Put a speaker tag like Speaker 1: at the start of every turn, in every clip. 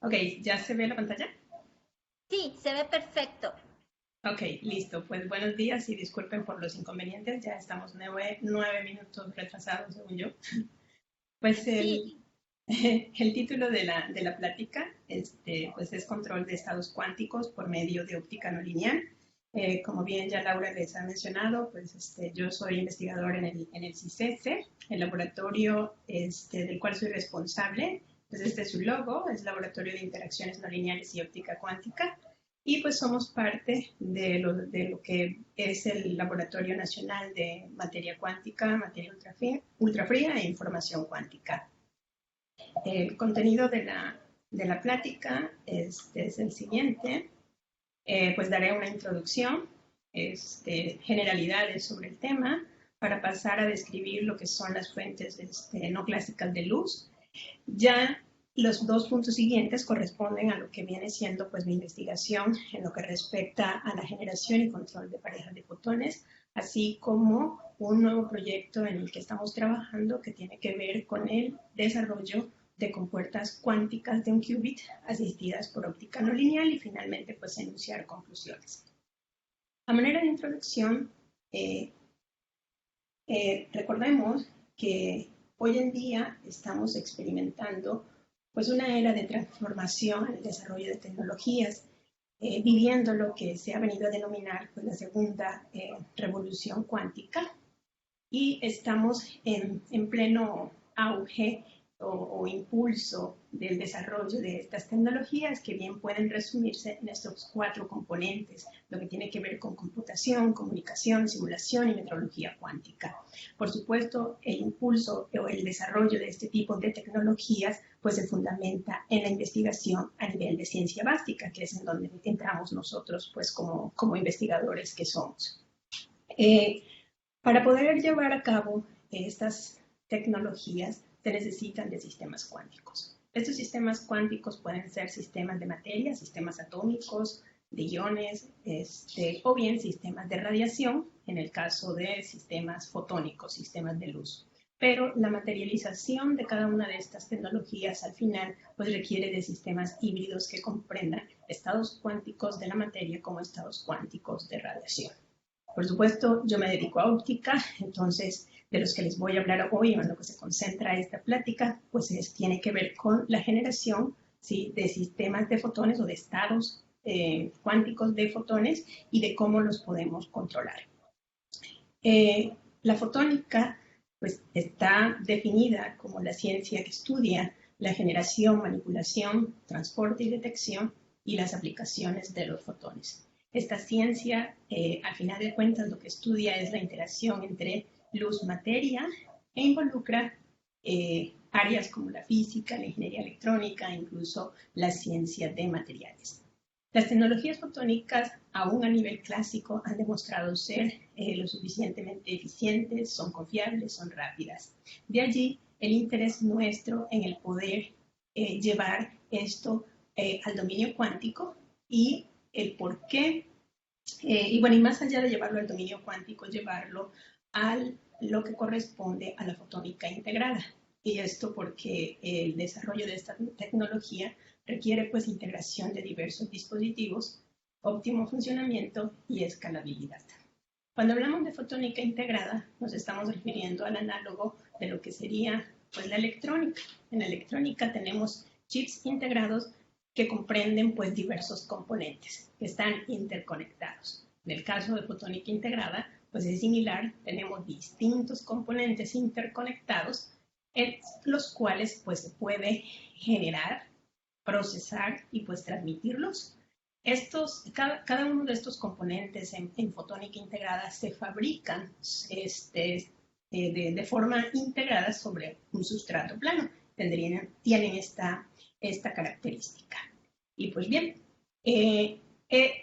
Speaker 1: Ok, ¿ya se ve la pantalla?
Speaker 2: Sí, se ve perfecto.
Speaker 1: Ok, listo. Pues buenos días y disculpen por los inconvenientes. Ya estamos nueve minutos retrasados, según yo. Pues
Speaker 2: Sí,
Speaker 1: el título de la plática pues es Control de estados cuánticos por medio de óptica no lineal. Como bien ya Laura les ha mencionado, pues yo soy investigador en el CICESE, el laboratorio del cual soy responsable. Pues este es su logo, es Laboratorio de Interacciones No Lineales y Óptica Cuántica. Y pues somos parte de lo que es el Laboratorio Nacional de Materia Cuántica, Materia Ultrafría e Información Cuántica. El contenido de la plática es el siguiente. Pues daré una introducción, generalidades sobre el tema, para pasar a describir lo que son las fuentes no clásicas de luz. Ya los dos puntos siguientes corresponden a lo que viene siendo pues mi investigación en lo que respecta a la generación y control de parejas de fotones, así como un nuevo proyecto en el que estamos trabajando que tiene que ver con el desarrollo de compuertas cuánticas de un qubit asistidas por óptica no lineal y finalmente pues enunciar conclusiones. A manera de introducción, recordemos que hoy en día estamos experimentando pues una era de transformación en el desarrollo de tecnologías, viviendo lo que se ha venido a denominar pues, la segunda revolución cuántica, y estamos en pleno auge o impulso del desarrollo de estas tecnologías que bien pueden resumirse en estos 4 componentes, lo que tiene que ver con computación, comunicación, simulación y metrología cuántica. Por supuesto, el impulso o el desarrollo de este tipo de tecnologías pues se fundamenta en la investigación a nivel de ciencia básica, que es en donde entramos nosotros pues como investigadores que somos. Para poder llevar a cabo estas tecnologías se necesitan de sistemas cuánticos. Estos sistemas cuánticos pueden ser sistemas de materia, sistemas atómicos, de iones, o bien sistemas de radiación, en el caso de sistemas fotónicos, sistemas de luz. Pero la materialización de cada una de estas tecnologías al final pues requiere de sistemas híbridos que comprendan estados cuánticos de la materia como estados cuánticos de radiación. Por supuesto, yo me dedico a óptica, entonces de los que les voy a hablar hoy, o en lo que se concentra esta plática, pues tiene que ver con la generación, ¿sí?, de sistemas de fotones o de estados cuánticos de fotones y de cómo los podemos controlar. La fotónica pues, está definida como la ciencia que estudia la generación, manipulación, transporte y detección y las aplicaciones de los fotones. Esta ciencia, al final de cuentas, lo que estudia es la interacción entre luz-materia e involucra áreas como la física, la ingeniería electrónica, incluso la ciencia de materiales. Las tecnologías fotónicas, aún a nivel clásico, han demostrado ser lo suficientemente eficientes, son confiables, son rápidas. De allí el interés nuestro en el poder llevar esto al dominio cuántico y el por qué, y bueno, y más allá de llevarlo al dominio cuántico, llevarlo a lo que corresponde a la fotónica integrada. Y esto porque el desarrollo de esta tecnología requiere pues integración de diversos dispositivos, óptimo funcionamiento y escalabilidad. Cuando hablamos de fotónica integrada, nos estamos refiriendo al análogo de lo que sería pues, la electrónica. En la electrónica tenemos chips integrados que comprenden pues, diversos componentes que están interconectados. En el caso de fotónica integrada, pues es similar, tenemos distintos componentes interconectados en los cuales pues, se puede generar, procesar y pues transmitirlos. Cada uno de estos componentes en fotónica integrada se fabrican de forma integrada sobre un sustrato plano. Tienen esta característica. Y pues bien,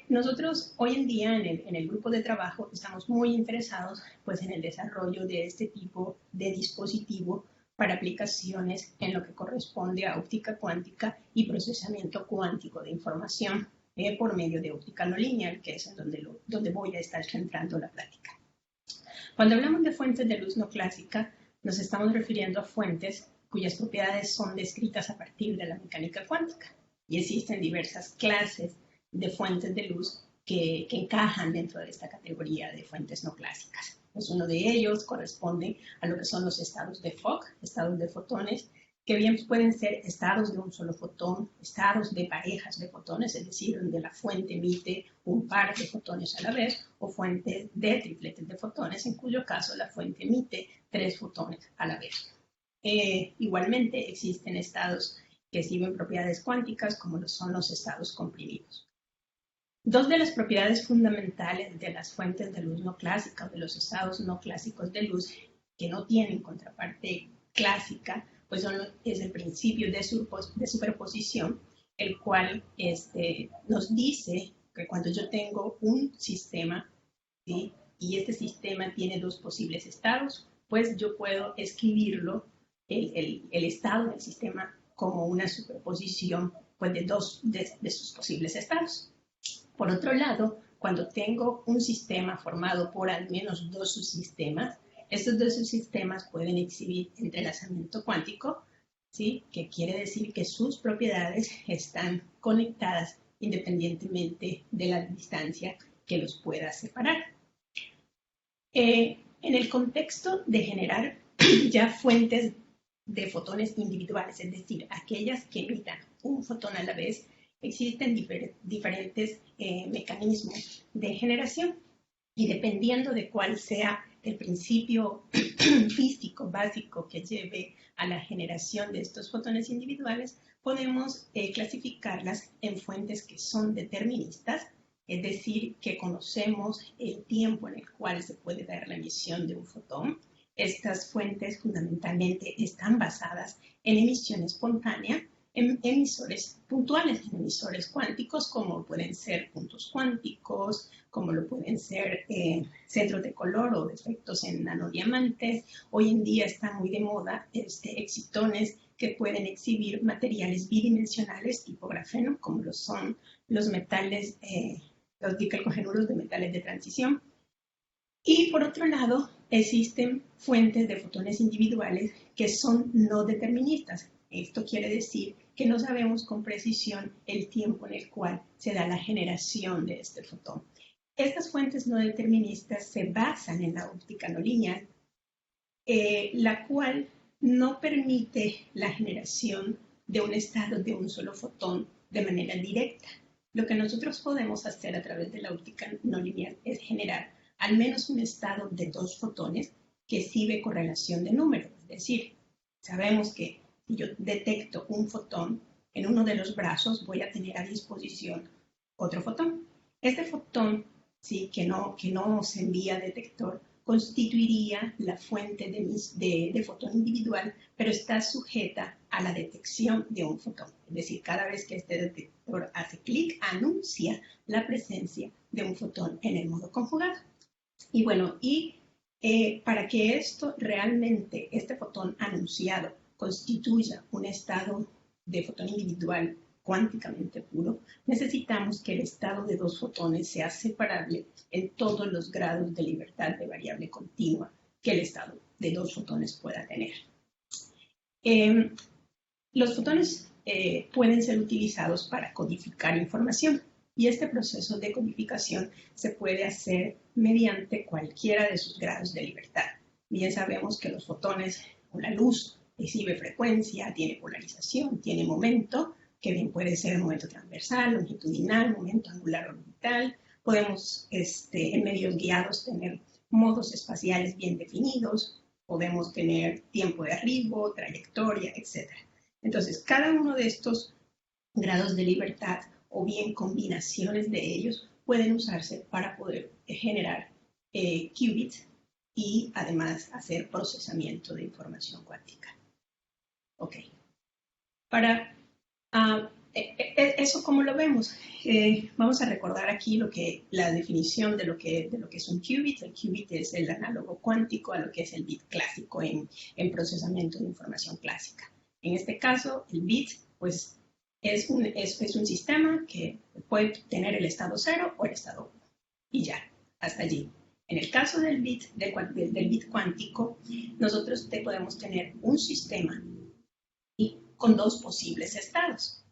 Speaker 1: nosotros hoy en día en el grupo de trabajo estamos muy interesados pues, en el desarrollo de este tipo de dispositivo para aplicaciones en lo que corresponde a óptica cuántica y procesamiento cuántico de información por medio de óptica no lineal, que es en donde voy a estar centrando la plática. Cuando hablamos de fuentes de luz no clásica, nos estamos refiriendo a fuentes cuyas propiedades son descritas a partir de la mecánica cuántica. y existen diversas clases de fuentes de luz que encajan dentro de esta categoría de fuentes no clásicas. Pues uno de ellos corresponde a lo que son los estados de Fock, estados de fotones, que bien pueden ser estados de un solo fotón, estados de parejas de fotones, es decir, donde la fuente emite un par de fotones a la vez, o fuentes de tripletes de fotones, en cuyo caso la fuente emite 3 fotones a la vez. Igualmente existen estados que exhiben propiedades cuánticas, como lo son los estados comprimidos. Dos de las propiedades fundamentales de las fuentes de luz no clásicas, de los estados no clásicos de luz, que no tienen contraparte clásica, pues es el principio de superposición, el cual nos dice que cuando yo tengo un sistema, ¿sí?, y este sistema tiene 2 posibles estados, pues yo puedo escribirlo, el estado del sistema, como una superposición, pues, de 2 de sus posibles estados. Por otro lado, cuando tengo un sistema formado por al menos 2 subsistemas, estos 2 subsistemas pueden exhibir entrelazamiento cuántico, ¿sí?, que quiere decir que sus propiedades están conectadas independientemente de la distancia que los pueda separar. En el contexto de generar ya fuentes de fotones individuales, es decir, aquellas que emitan un fotón a la vez, existen diferentes mecanismos de generación, y dependiendo de cuál sea el principio físico básico que lleve a la generación de estos fotones individuales, podemos clasificarlas en fuentes que son deterministas, es decir, que conocemos el tiempo en el cual se puede dar la emisión de un fotón. Estas fuentes fundamentalmente están basadas en emisión espontánea, en emisores puntuales, en emisores cuánticos, como pueden ser puntos cuánticos, como lo pueden ser centros de color o defectos en nanodiamantes. Hoy en día está muy de moda excitones que pueden exhibir materiales bidimensionales tipo grafeno, como lo son los metales, los dicalcogenuros de metales de transición. Y por otro lado, existen fuentes de fotones individuales que son no deterministas. Esto quiere decir que no sabemos con precisión el tiempo en el cual se da la generación de este fotón. Estas fuentes no deterministas se basan en la óptica no lineal, la cual no permite la generación de un estado de un solo fotón de manera directa. Lo que nosotros podemos hacer a través de la óptica no lineal es generar al menos un estado de 2 fotones que exhibe correlación de número. Es decir, sabemos que si yo detecto un fotón en uno de los brazos, voy a tener a disposición otro fotón. Este fotón, sí, que no se envía detector, constituiría la fuente de fotón individual, pero está sujeta a la detección de un fotón. Es decir, cada vez que este detector hace clic, anuncia la presencia de un fotón en el modo conjugado. Y bueno, para que esto realmente, este fotón anunciado, constituya un estado de fotón individual cuánticamente puro, necesitamos que el estado de 2 fotones sea separable en todos los grados de libertad de variable continua que el estado de 2 fotones pueda tener. Los fotones pueden ser utilizados para codificar información, y este proceso de codificación se puede hacer mediante cualquiera de sus grados de libertad. Bien sabemos que los fotones, o la luz, exhibe frecuencia, tiene polarización, tiene momento, que bien puede ser momento transversal, longitudinal, momento angular orbital. Podemos, en medios guiados, tener modos espaciales bien definidos, podemos tener tiempo de arribo, trayectoria, etc. Entonces, cada uno de estos grados de libertad, o bien combinaciones de ellos, pueden usarse para poder generar qubits y además hacer procesamiento de información cuántica. Ok. Para eso, ¿cómo lo vemos? Vamos a recordar aquí la definición de lo que es un qubit. El qubit es el análogo cuántico a lo que es el bit clásico en procesamiento de información clásica. En este caso, el bit, pues, es un sistema que puede tener el estado 0 o el estado 1. Y ya, hasta allí. En el caso del bit cuántico, nosotros podemos tener un sistema con 2 posibles estados.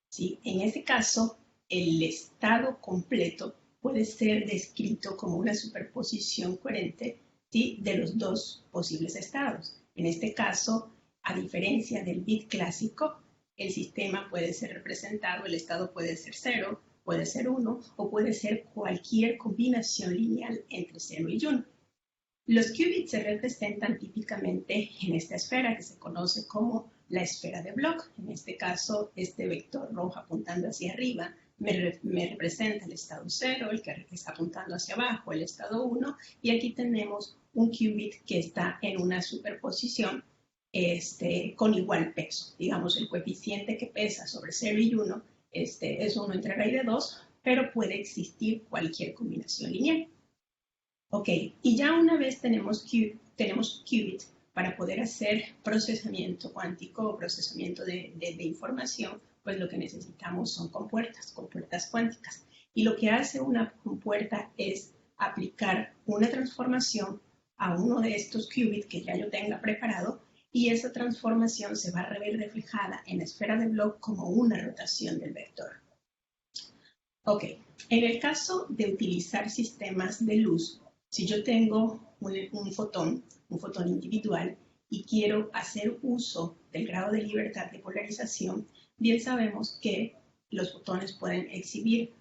Speaker 1: ¿sí? En este caso, el estado completo puede ser descrito como una superposición coherente, ¿sí?, de los dos posibles estados. En este caso, a diferencia del bit clásico, el sistema puede ser representado, el estado puede ser 0, puede ser 1 o puede ser cualquier combinación lineal entre 0 y 1. Los qubits se representan típicamente en esta esfera que se conoce como la esfera de Bloch. En este caso, este vector rojo apuntando hacia arriba me representa el estado 0, el que está apuntando hacia abajo, el estado 1, y aquí tenemos un qubit que está en una superposición con igual peso. Digamos, el coeficiente que pesa sobre 0 y 1 es 1 entre raíz de 2, pero puede existir cualquier combinación lineal. Ok, y ya una vez tenemos qubits para poder hacer procesamiento cuántico o procesamiento de información, pues lo que necesitamos son compuertas cuánticas. Y lo que hace una compuerta es aplicar una transformación a uno de estos qubits que ya yo tenga preparado, y esa transformación se va a ver reflejada en la esfera de Bloch como una rotación del vector. Ok, en el caso de utilizar sistemas de luz, si yo tengo un fotón individual y quiero hacer uso del grado de libertad de polarización, bien sabemos que los fotones pueden exhibir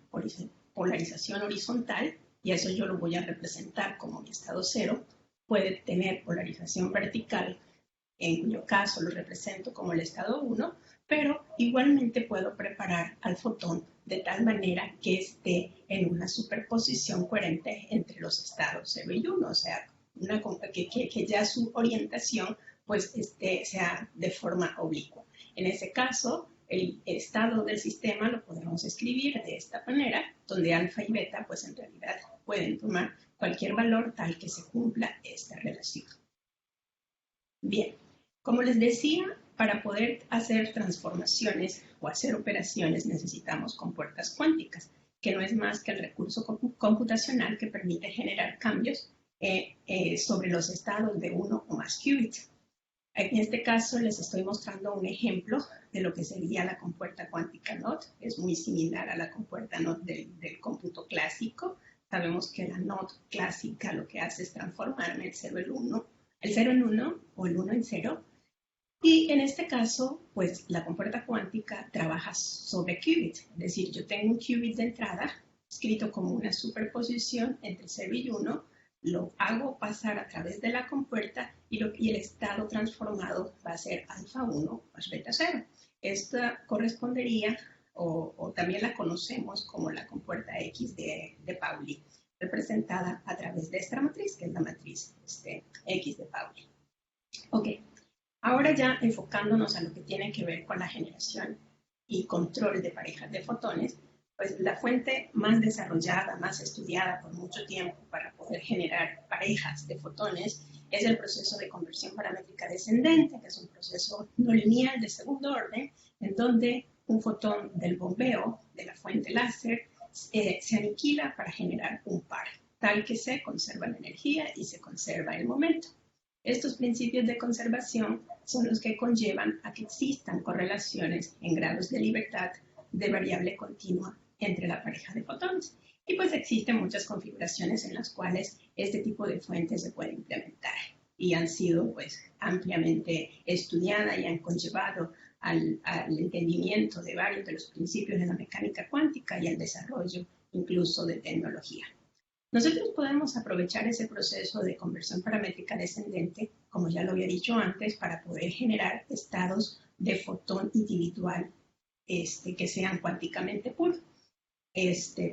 Speaker 1: polarización horizontal, y eso yo lo voy a representar como mi estado 0, puede tener polarización vertical, en cuyo caso lo represento como el estado 1, pero igualmente puedo preparar al fotón de tal manera que esté en una superposición coherente entre los estados 0 y 1, o sea, que ya su orientación pues sea de forma oblicua. En ese caso, el estado del sistema lo podemos escribir de esta manera, donde alfa y beta pues en realidad pueden tomar cualquier valor tal que se cumpla esta relación. Bien, como les decía, para poder hacer transformaciones o hacer operaciones necesitamos compuertas cuánticas, que no es más que el recurso computacional que permite generar cambios sobre los estados de uno o más qubits. En este caso les estoy mostrando un ejemplo de lo que sería la compuerta cuántica NOT. Es muy similar a la compuerta NOT del cómputo clásico. Sabemos que la NOT clásica lo que hace es transformar el 0 en 1 o el 1 en 0. Y en este caso, pues la compuerta cuántica trabaja sobre qubits, es decir, yo tengo un qubit de entrada escrito como una superposición entre 0 y 1, lo hago pasar a través de la compuerta y el estado transformado va a ser alfa 1 más beta 0. Esta correspondería, o también la conocemos como la compuerta X de Pauli, representada a través de esta matriz, que es la matriz X de Pauli. Ok. Ahora ya enfocándonos a lo que tiene que ver con la generación y control de parejas de fotones, pues la fuente más desarrollada, más estudiada por mucho tiempo para poder generar parejas de fotones es el proceso de conversión paramétrica descendente, que es un proceso no lineal de segundo orden, en donde un fotón del bombeo de la fuente láser se aniquila para generar un par, tal que se conserva la energía y se conserva el momento. Estos principios de conservación son los que conllevan a que existan correlaciones en grados de libertad de variable continua entre la pareja de fotones. Y pues existen muchas configuraciones en las cuales este tipo de fuentes se puede implementar y han sido pues ampliamente estudiadas y han conllevado al entendimiento de varios de los principios de la mecánica cuántica y al desarrollo incluso de tecnología. Nosotros podemos aprovechar ese proceso de conversión paramétrica descendente, como ya lo había dicho antes, para poder generar estados de fotón individual que sean cuánticamente puros,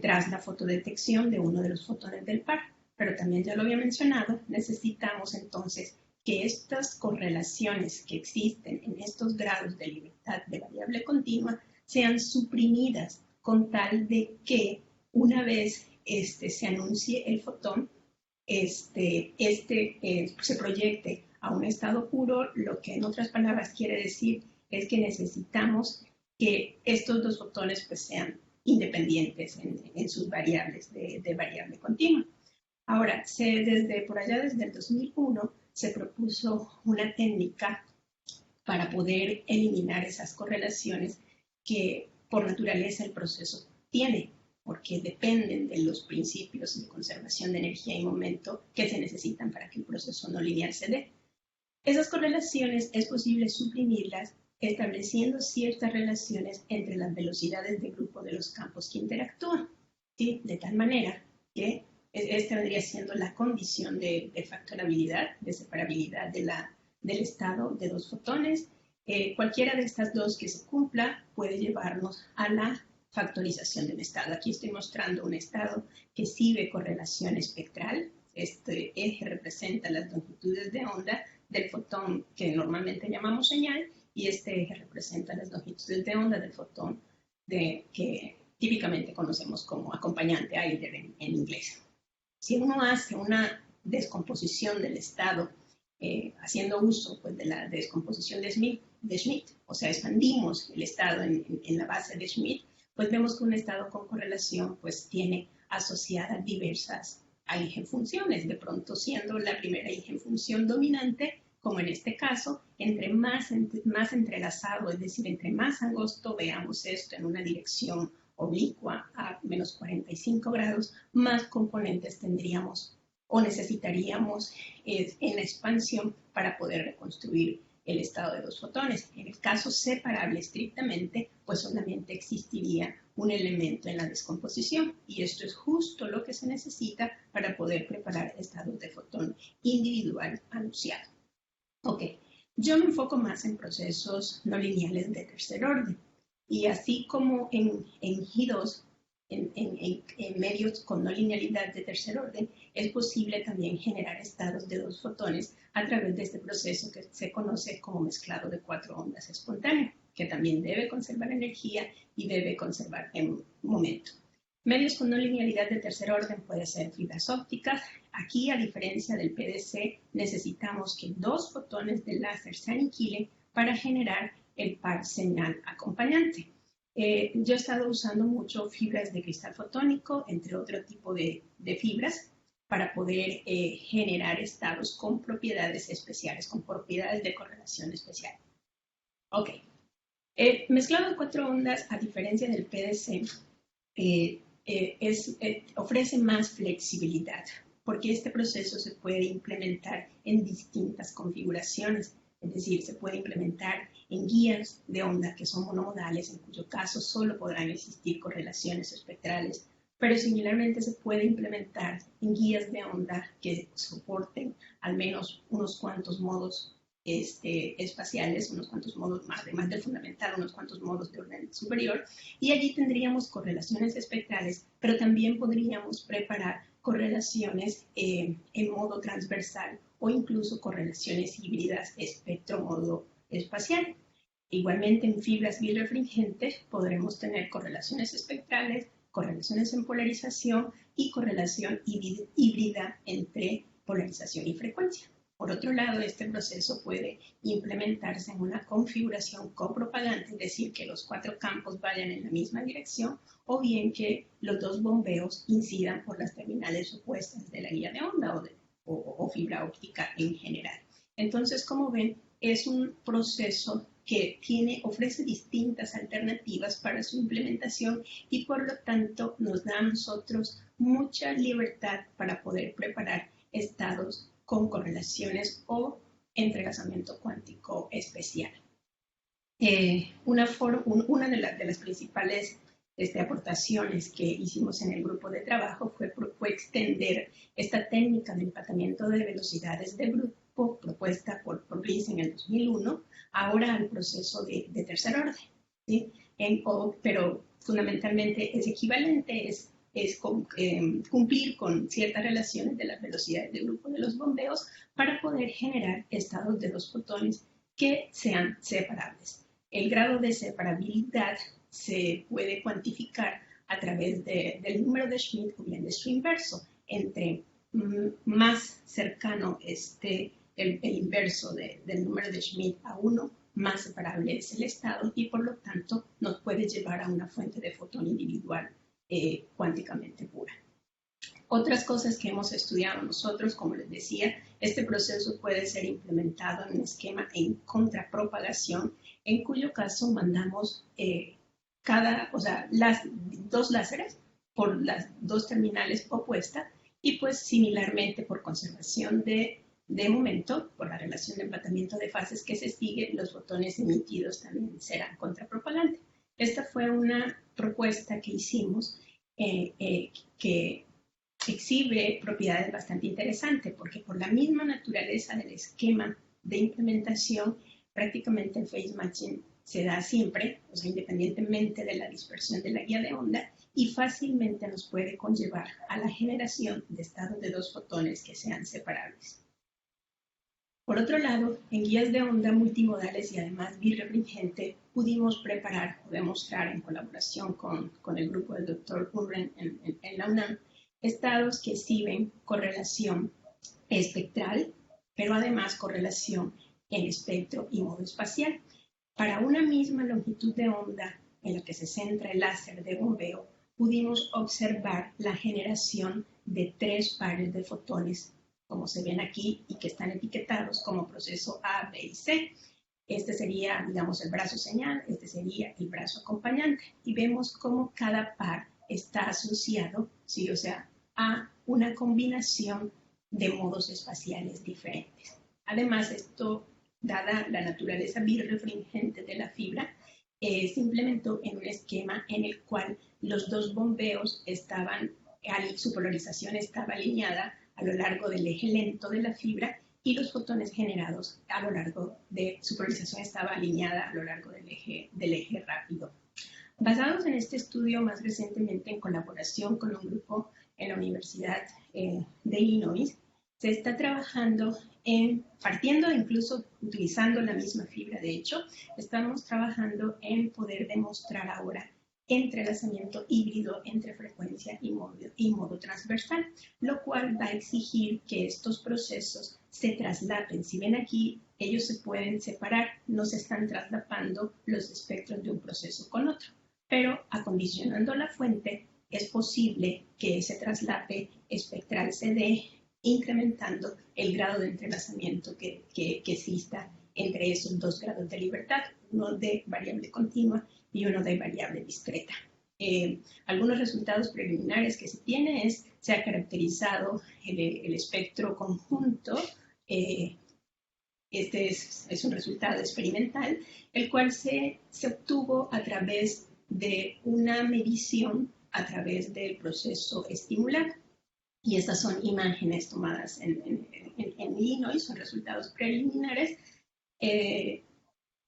Speaker 1: tras la fotodetección de uno de los fotones del par. Pero también ya lo había mencionado, necesitamos entonces que estas correlaciones que existen en estos grados de libertad de variable continua sean suprimidas con tal de que una vez se anuncie el fotón, se proyecte a un estado puro, lo que en otras palabras quiere decir es que necesitamos que estos dos fotones pues sean independientes en sus variables de variable continua. Ahora, por allá desde el 2001 se propuso una técnica para poder eliminar esas correlaciones que por naturaleza el proceso tiene, porque dependen de los principios de conservación de energía y momento que se necesitan para que el proceso no lineal se dé. Esas correlaciones es posible suprimirlas estableciendo ciertas relaciones entre las velocidades de grupo de los campos que interactúan, ¿sí? De tal manera que esta vendría siendo la condición de factorabilidad, de separabilidad del estado de dos fotones. Cualquiera de estas dos que se cumpla puede llevarnos a la factorización del estado. Aquí estoy mostrando un estado que sí ve correlación espectral. Este eje representa las longitudes de onda del fotón que normalmente llamamos señal, y este eje representa las longitudes de onda del fotón que típicamente conocemos como acompañante Ailer en inglés. Si uno hace una descomposición del estado haciendo uso pues, de la descomposición de Schmidt, o sea, expandimos el estado en la base de Schmidt, pues vemos que un estado con correlación pues tiene asociadas diversas eigenfunciones, de pronto siendo la primera eigenfunción dominante, como en este caso, entre más entrelazado, es decir, entre más angosto veamos esto en una dirección oblicua a menos 45 grados, más componentes tendríamos o necesitaríamos en expansión para poder reconstruir el estado de dos fotones. En el caso separable estrictamente, pues solamente existiría un elemento en la descomposición, y esto es justo lo que se necesita para poder preparar estados de fotón individual anunciado. Ok, yo me enfoco más en procesos no lineales de tercer orden, y así como en G2, en medios con no linealidad de tercer orden, es posible también generar estados de dos fotones a través de este proceso que se conoce como mezclado de cuatro ondas espontáneo, que también debe conservar energía y debe conservar momento. Medios con no linealidad de tercer orden pueden ser fibras ópticas. Aquí, a diferencia del PDC, necesitamos que dos fotones de láser se aniquilen para generar el par señal acompañante. Yo he estado usando mucho fibras de cristal fotónico, entre otro tipo de fibras, para poder generar estados con propiedades especiales, con propiedades de correlación especial. Ok. Mezclado de cuatro ondas, a diferencia del PDC, ofrece más flexibilidad, porque este proceso se puede implementar en distintas configuraciones. Es decir, se puede implementar en guías de onda que son monomodales, en cuyo caso solo podrán existir correlaciones espectrales, pero similarmente se puede implementar en guías de onda que soporten al menos unos cuantos modos espaciales, unos cuantos modos más, además del fundamental, unos cuantos modos de orden superior, y allí tendríamos correlaciones espectrales, pero también podríamos preparar correlaciones en modo transversal o incluso correlaciones híbridas espectro-modo espacial. Igualmente en fibras birefringentes podremos tener correlaciones espectrales, correlaciones en polarización y correlación híbrida entre polarización y frecuencia. Por otro lado, este proceso puede implementarse en una configuración copropagante, es decir, que los cuatro campos vayan en la misma dirección, o bien que los dos bombeos incidan por las terminales opuestas de la guía de onda o fibra óptica en general. Entonces, como ven, es un proceso que ofrece distintas alternativas para su implementación y por lo tanto nos da a nosotros mucha libertad para poder preparar estados con correlaciones o entrelazamiento cuántico especial. Una de las principales aportaciones que hicimos en el grupo de trabajo fue extender esta técnica de empatamiento de velocidades de grupo propuesta por Bliss en el 2001, ahora al proceso de tercer orden, ¿sí? Pero fundamentalmente es equivalente, es cumplir con ciertas relaciones de las velocidades de grupo de los bombeos para poder generar estados de dos fotones que sean separables. El grado de separabilidad se puede cuantificar a través del número de Schmidt o bien de su inverso. Entre más cercano esté el inverso del número de Schmidt a 1, más separable es el estado y por lo tanto nos puede llevar a una fuente de fotón individual cuánticamente pura. Otras cosas que hemos estudiado nosotros, como les decía, este proceso puede ser implementado en un esquema en contrapropagación, en cuyo caso mandamos o sea, las dos láseres por las dos terminales opuestas y pues similarmente por conservación de momento, por la relación de emplatamiento de fases que se sigue, los fotones emitidos también serán contrapropagantes. Esta fue una propuesta que hicimos que exhibe propiedades bastante interesantes porque por la misma naturaleza del esquema de implementación, prácticamente el phase matching se da siempre, o sea, independientemente de la dispersión de la guía de onda, y fácilmente nos puede conllevar a la generación de estados de dos fotones que sean separables. Por otro lado, en guías de onda multimodales y además birefringente, pudimos preparar o demostrar en colaboración con el grupo del Dr. Urren en la UNAM, estados que exhiben correlación espectral, pero además correlación en espectro y modo espacial. Para una misma longitud de onda en la que se centra el láser de bombeo, pudimos observar la generación de 3 pares de fotones, como se ven aquí, y que están etiquetados como proceso A, B y C. Este sería, digamos, el brazo señal, este sería el brazo acompañante. Y vemos cómo cada par está asociado, ¿sí? O sea, a una combinación de modos espaciales diferentes. Además, esto, dada la naturaleza birefringente de la fibra, se implementó en un esquema en el cual los dos bombeos su polarización estaba alineada a lo largo del eje lento de la fibra y los fotones generados a lo largo de su polarización estaba alineada a lo largo del eje rápido. Basados en este estudio, más recientemente en colaboración con un grupo en la Universidad de Illinois, se está trabajando partiendo incluso utilizando la misma fibra, de hecho, estamos trabajando en poder demostrar ahora entrelazamiento híbrido entre frecuencia y modo transversal, lo cual va a exigir que estos procesos se traslapen. Si ven aquí, ellos se pueden separar, no se están traslapando los espectros de un proceso con otro, pero acondicionando la fuente, es posible que ese traslape espectral se dé incrementando el grado de entrelazamiento que exista entre esos dos grados de libertad, uno de variable continua y uno de variable discreta. Algunos resultados preliminares que se tiene se ha caracterizado el espectro conjunto, este es un resultado experimental, el cual se obtuvo a través de una medición a través del proceso estimular. Y estas son imágenes tomadas en Illinois, son resultados preliminares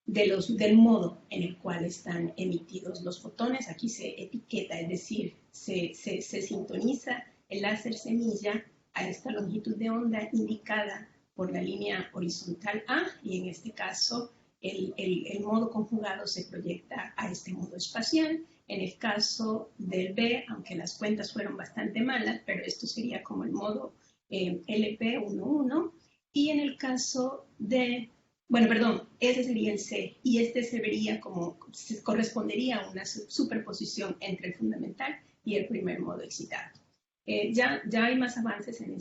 Speaker 1: del modo en el cual están emitidos los fotones. Aquí se etiqueta, es decir, se sintoniza el láser semilla a esta longitud de onda indicada por la línea horizontal A, y en este caso el modo conjugado se proyecta a este modo espacial. En el caso del B, aunque las cuentas fueron bastante malas, pero esto sería como el modo LP11. Y en el caso de, ese sería el C. Y este se vería como, correspondería a una superposición entre el fundamental y el primer modo excitado. Ya hay más avances en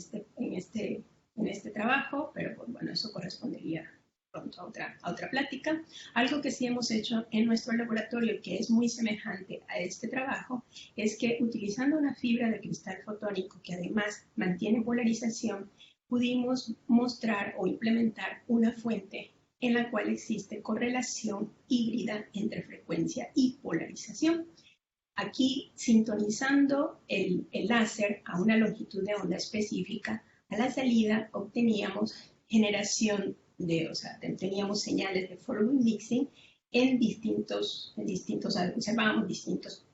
Speaker 1: este trabajo, pero pues, bueno, eso correspondería pronto a otra plática. Algo que sí hemos hecho en nuestro laboratorio, que es muy semejante a este trabajo, es que utilizando una fibra de cristal fotónico que además mantiene polarización, pudimos mostrar o implementar una fuente en la cual existe correlación híbrida entre frecuencia y polarización. Aquí, sintonizando el láser a una longitud de onda específica, a la salida obteníamos generación teníamos señales de following mixing observábamos distintos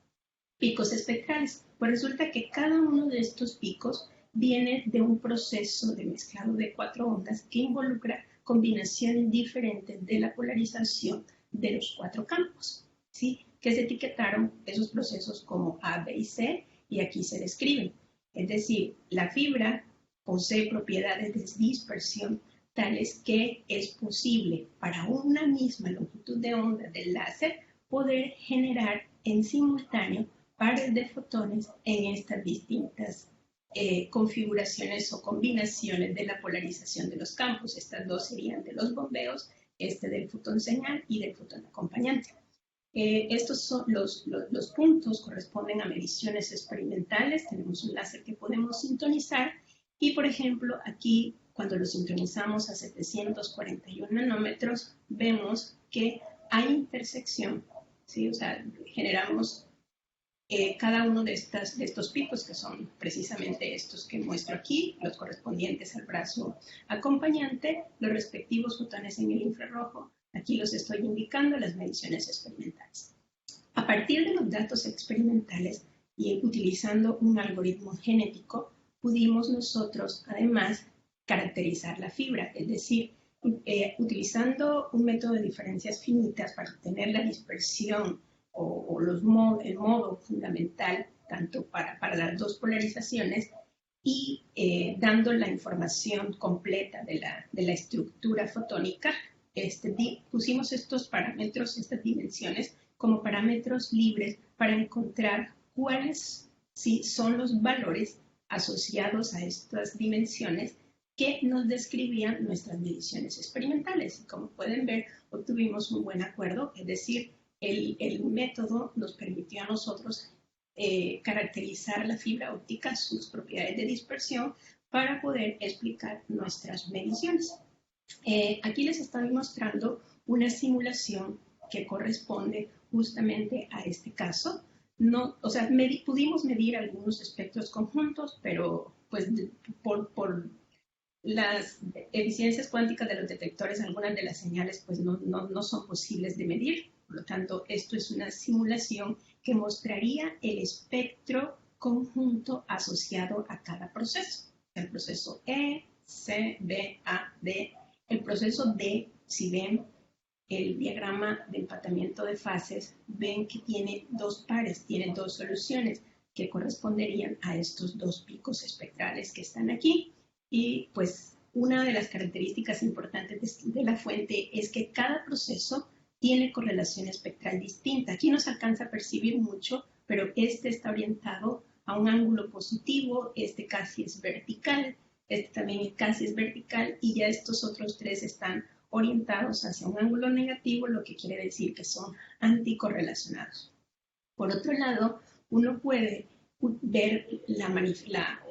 Speaker 1: picos espectrales. Pues resulta que cada uno de estos picos viene de un proceso de mezclado de 4 ondas que involucra combinaciones diferentes de la polarización de los 4 campos, ¿sí? Que se etiquetaron esos procesos como A, B y C, y aquí se describen. Es decir, la fibra posee propiedades de dispersión tales que es posible para una misma longitud de onda del láser poder generar en simultáneo pares de fotones en estas distintas configuraciones o combinaciones de la polarización de los campos. Estas dos serían de los bombeos, este del fotón señal y del fotón acompañante. Estos son los puntos corresponden a mediciones experimentales. Tenemos un láser que podemos sintonizar y, por ejemplo, aquí cuando lo sintonizamos a 741 nanómetros, vemos que hay intersección, ¿sí? O sea, generamos cada uno de estos picos, que son precisamente estos que muestro aquí, los correspondientes al brazo acompañante, los respectivos fotones en el infrarrojo. Aquí los estoy indicando, las mediciones experimentales. A partir de los datos experimentales y utilizando un algoritmo genético, pudimos nosotros, además, caracterizar la fibra, es decir, utilizando un método de diferencias finitas para obtener la dispersión o el modo fundamental, tanto para las dos polarizaciones, y dando la información completa de la estructura fotónica, pusimos estos parámetros, estas dimensiones, como parámetros libres para encontrar cuáles son los valores asociados a estas dimensiones que nos describían nuestras mediciones experimentales. Y como pueden ver, obtuvimos un buen acuerdo, es decir, el método nos permitió a nosotros caracterizar la fibra óptica, sus propiedades de dispersión, para poder explicar nuestras mediciones. Aquí les estoy mostrando una simulación que corresponde justamente a este caso. No, o sea, pudimos medir algunos espectros conjuntos, pero pues por las eficiencias cuánticas de los detectores, algunas de las señales pues no son posibles de medir. Por lo tanto, esto es una simulación que mostraría el espectro conjunto asociado a cada proceso. El proceso E, C, B, A, D. El proceso D, si ven el diagrama de empatamiento de fases, ven que tiene dos pares, tiene dos soluciones que corresponderían a estos dos picos espectrales que están aquí. Y pues una de las características importantes de la fuente es que cada proceso tiene correlación espectral distinta. Aquí no se alcanza a percibir mucho, pero este está orientado a un ángulo positivo, este casi es vertical, este también casi es vertical, y ya estos otros tres están orientados hacia un ángulo negativo, lo que quiere decir que son anticorrelacionados. Por otro lado, uno puede ver la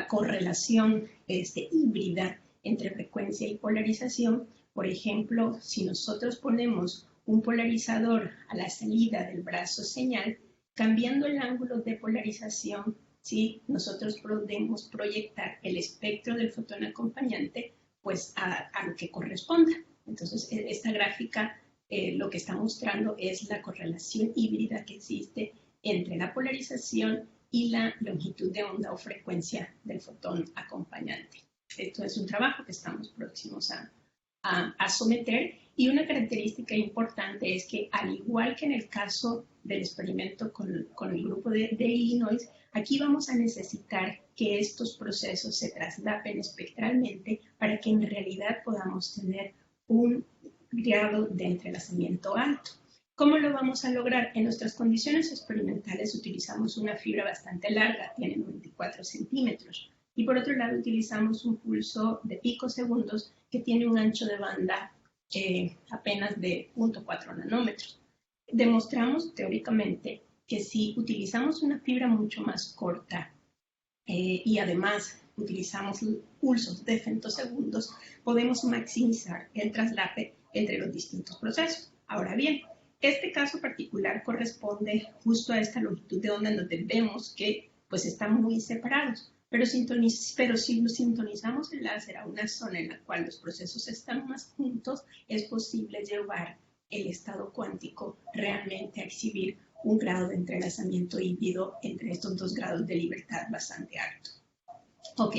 Speaker 1: correlación híbrida entre frecuencia y polarización. Por ejemplo, si nosotros ponemos un polarizador a la salida del brazo señal, cambiando el ángulo de polarización, ¿sí? Nosotros podemos proyectar el espectro del fotón acompañante pues a lo que corresponda. Entonces, esta gráfica lo que está mostrando es la correlación híbrida que existe entre la polarización y la longitud de onda o frecuencia del fotón acompañante. Esto es un trabajo que estamos próximos a someter, y una característica importante es que, al igual que en el caso del experimento con el grupo de Illinois, aquí vamos a necesitar que estos procesos se traslapen espectralmente para que en realidad podamos tener un grado de entrelazamiento alto. ¿Cómo lo vamos a lograr? En nuestras condiciones experimentales utilizamos una fibra bastante larga, tiene 94 centímetros. Y por otro lado utilizamos un pulso de picosegundos que tiene un ancho de banda apenas de 0.4 nanómetros. Demostramos teóricamente que si utilizamos una fibra mucho más corta y además utilizamos pulsos de femtosegundos, podemos maximizar el traslape entre los distintos procesos. Ahora bien, este caso particular corresponde justo a esta longitud de onda en donde vemos que pues están muy separados. Pero si sintonizamos el láser a una zona en la cual los procesos están más juntos, es posible llevar el estado cuántico realmente a exhibir un grado de entrelazamiento híbrido entre estos dos grados de libertad bastante alto. Ok,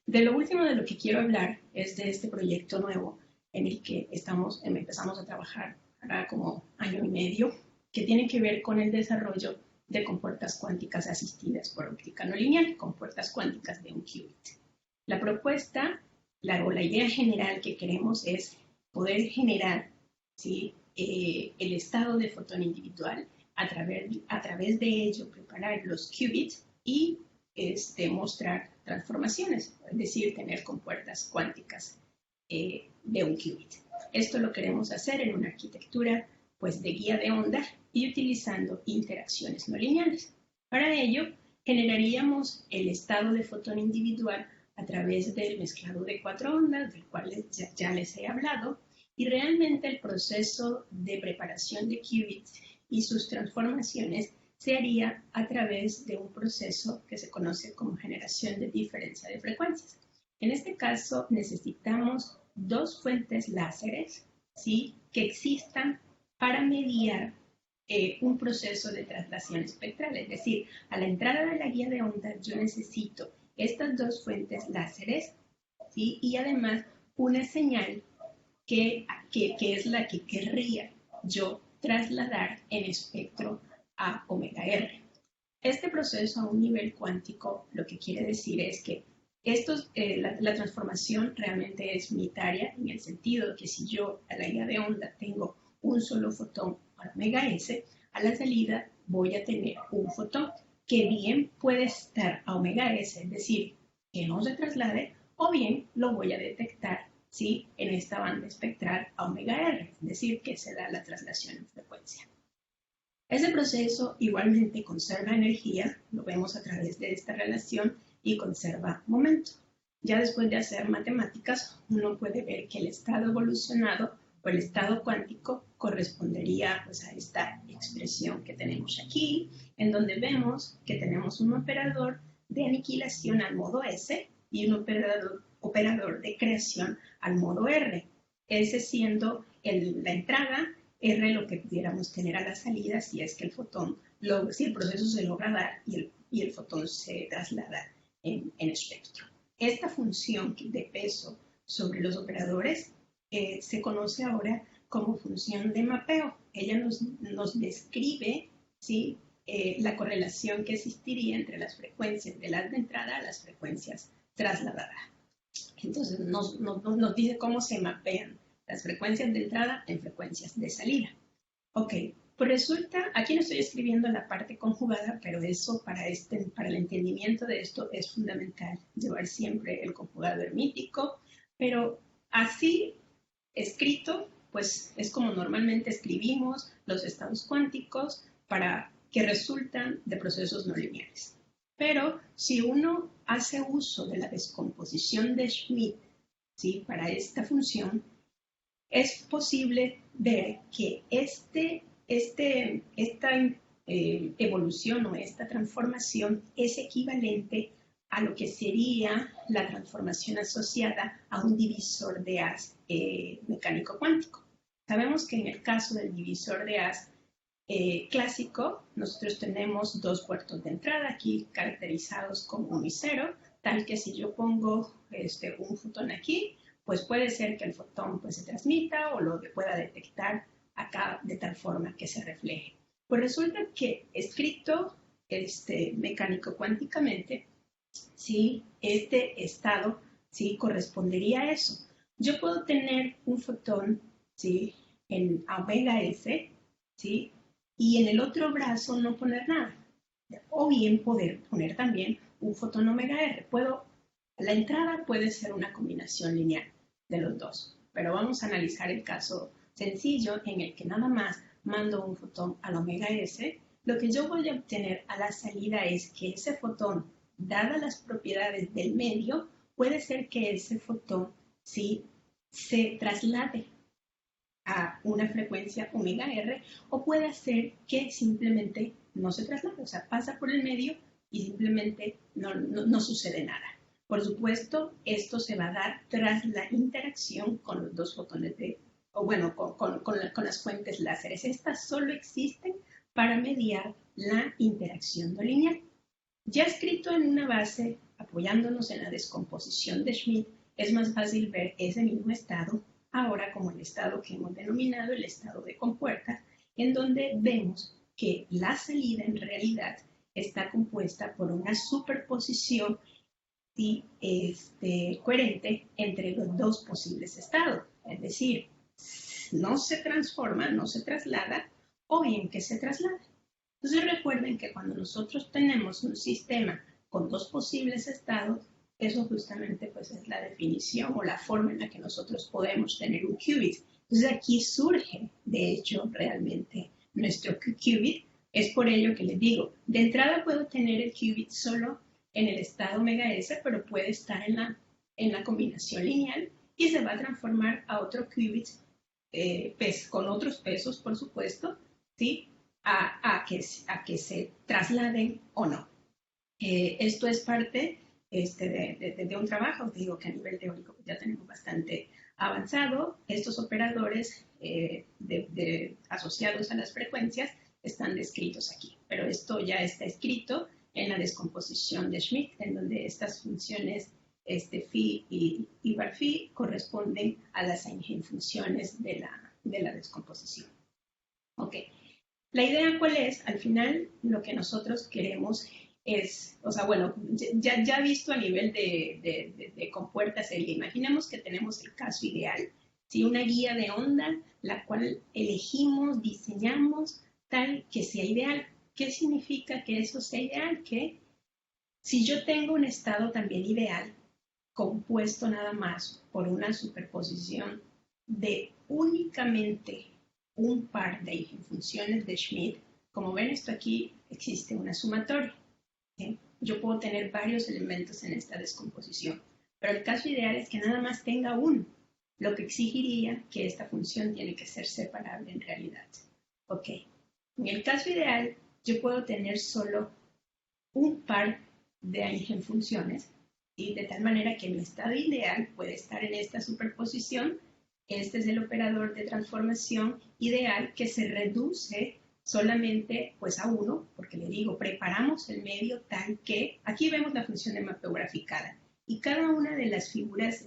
Speaker 1: de lo último de lo que quiero hablar es de este proyecto nuevo en el que empezamos a trabajar ahora como año y medio, que tiene que ver con el desarrollo de compuertas cuánticas asistidas por óptica no lineal, compuertas cuánticas de un qubit. La propuesta, la idea general que queremos es poder generar, ¿sí?, el estado de fotón individual, a través de ello preparar los qubits y mostrar transformaciones, es decir, tener compuertas cuánticas de un qubit. Esto lo queremos hacer en una arquitectura pues, de guía de onda y utilizando interacciones no lineales. Para ello, generaríamos el estado de fotón individual a través del mezclado de 4 ondas, del cual ya les he hablado, y realmente el proceso de preparación de qubits y sus transformaciones se haría a través de un proceso que se conoce como generación de diferencia de frecuencias. En este caso necesitamos dos fuentes láseres, ¿sí?, que existan para mediar un proceso de traslación espectral. Es decir, a la entrada de la guía de onda yo necesito estas dos fuentes láseres, ¿sí?, y además una señal que es la que querría yo trasladar en espectro a omega R. Este proceso a un nivel cuántico lo que quiere decir es que la transformación realmente es unitaria en el sentido que si yo a la guía de onda tengo un solo fotón para omega S, a la salida voy a tener un fotón que bien puede estar a omega S, es decir, que no se traslade, o bien lo voy a detectar, ¿sí?, en esta banda espectral a omega R, es decir, que se da la traslación en frecuencia. Ese proceso igualmente conserva energía, lo vemos a través de esta relación, y conserva momento. Ya después de hacer matemáticas, uno puede ver que el estado evolucionado o el estado cuántico correspondería, pues, a esta expresión que tenemos aquí, en donde vemos que tenemos un operador de aniquilación al modo S y un operador de creación al modo R. S siendo la entrada, R lo que pudiéramos tener a la salida si es que el si el proceso se logra dar y el fotón se traslada en espectro. Esta función de peso sobre los operadores se conoce ahora como función de mapeo. Ella nos describe, ¿sí?, la correlación que existiría entre las frecuencias de las de entrada a las frecuencias trasladadas. Entonces nos dice cómo se mapean las frecuencias de entrada en frecuencias de salida. Ok, pues resulta, aquí no estoy escribiendo la parte conjugada, pero eso para el entendimiento de esto es fundamental, llevar siempre el conjugado hermítico, pero así escrito, pues es como normalmente escribimos los estados cuánticos para que resultan de procesos no lineales. Pero si uno hace uso de la descomposición de Schmidt, ¿sí?, para esta función, es posible ver que esta evolución o esta transformación es equivalente a lo que sería la transformación asociada a un divisor de haz mecánico cuántico. Sabemos que en el caso del divisor de haz clásico, nosotros tenemos dos puertos de entrada aquí caracterizados como 1 y 0, tal que si yo pongo un fotón aquí, pues puede ser que el fotón, pues, se transmita o lo pueda detectar acá de tal forma que se refleje. Pues resulta que escrito mecánico cuánticamente, ¿sí?, este estado, ¿sí?, correspondería a eso. Yo puedo tener un fotón, ¿sí?, en omega S, ¿sí?, y en el otro brazo no poner nada. O bien poder poner también un fotón omega R. La entrada puede ser una combinación lineal de los dos, pero vamos a analizar el caso sencillo en el que nada más mando un fotón al omega S. Lo que yo voy a obtener a la salida es que ese fotón, dadas las propiedades del medio, puede ser que ese fotón, ¿sí?, se traslade a una frecuencia omega R, o puede ser que simplemente no se traslade, o sea, pasa por el medio y simplemente no sucede nada. Por supuesto, esto se va a dar tras la interacción con los dos fotones con las fuentes láseres. Estas solo existen para mediar la interacción no lineal. Ya escrito en una base, apoyándonos en la descomposición de Schmidt, es más fácil ver ese mismo estado ahora como el estado que hemos denominado el estado de compuerta, en donde vemos que la salida en realidad está compuesta por una superposición coherente entre los dos posibles estados, es decir, no se transforma, no se traslada, o bien que se traslada. Entonces recuerden que cuando nosotros tenemos un sistema con dos posibles estados, eso justamente, pues, es la definición o la forma en la que nosotros podemos tener un qubit, Entonces aquí surge, de hecho, realmente nuestro qubit. Es por ello que les digo, de entrada puedo tener el qubit solo en el estado omega S, pero puede estar en la combinación lineal y se va a transformar a otro qubit con otros pesos, por supuesto, ¿sí? a que se trasladen o no. Esto es parte de un trabajo, digo que a nivel teórico ya tenemos bastante avanzado. Estos operadores asociados a las frecuencias están descritos aquí, pero esto ya está escrito en la descomposición de Schmidt, en donde estas funciones phi y bar phi corresponden a las eigenfunciones de la descomposición. Ok, la idea cuál es, al final lo que nosotros queremos es, o sea, bueno, ya visto a nivel de compuerta serie, imaginemos que tenemos el caso ideal, ¿sí? Una guía de onda, la cual elegimos, diseñamos tal que sea ideal. ¿Qué significa que eso sea ideal? Que si yo tengo un estado también ideal, compuesto nada más por una superposición de únicamente un par de eigenfunciones de Schmidt, como ven esto aquí existe una sumatoria. ¿Sí? Yo puedo tener varios elementos en esta descomposición, pero el caso ideal es que nada más tenga uno, lo que exigiría que esta función tiene que ser separable en realidad. Ok, en el caso ideal yo puedo tener solo un par de eigenfunciones, y de tal manera que mi estado ideal puede estar en esta superposición. Este es el operador de transformación ideal que se reduce solamente pues a uno, porque le digo, preparamos el medio tal que, aquí vemos la función de mapeo graficada, y cada una de las figuras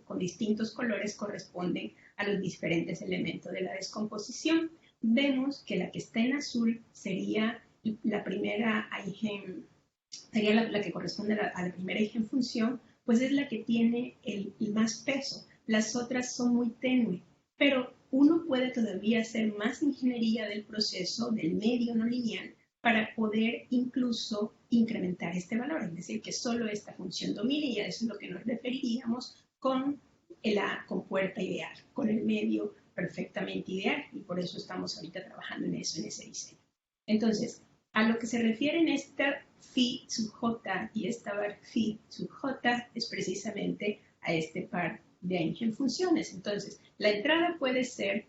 Speaker 1: con distintos colores corresponden a los diferentes elementos de la descomposición. Vemos que la que está en azul sería la primera eigen, sería la que corresponde a la primera eigenfunción, pues es la que tiene el más peso. Las otras son muy tenues, pero uno puede todavía hacer más ingeniería del proceso del medio no lineal para poder incluso incrementar este valor, es decir, que solo esta función domine, y a eso es lo que nos referiríamos con la compuerta ideal, con el medio perfectamente ideal, y por eso estamos ahorita trabajando en eso, en ese diseño. Entonces, a lo que se refiere en esta phi sub j y esta bar phi sub j es precisamente a este par de eigenfunciones. Entonces, la entrada puede ser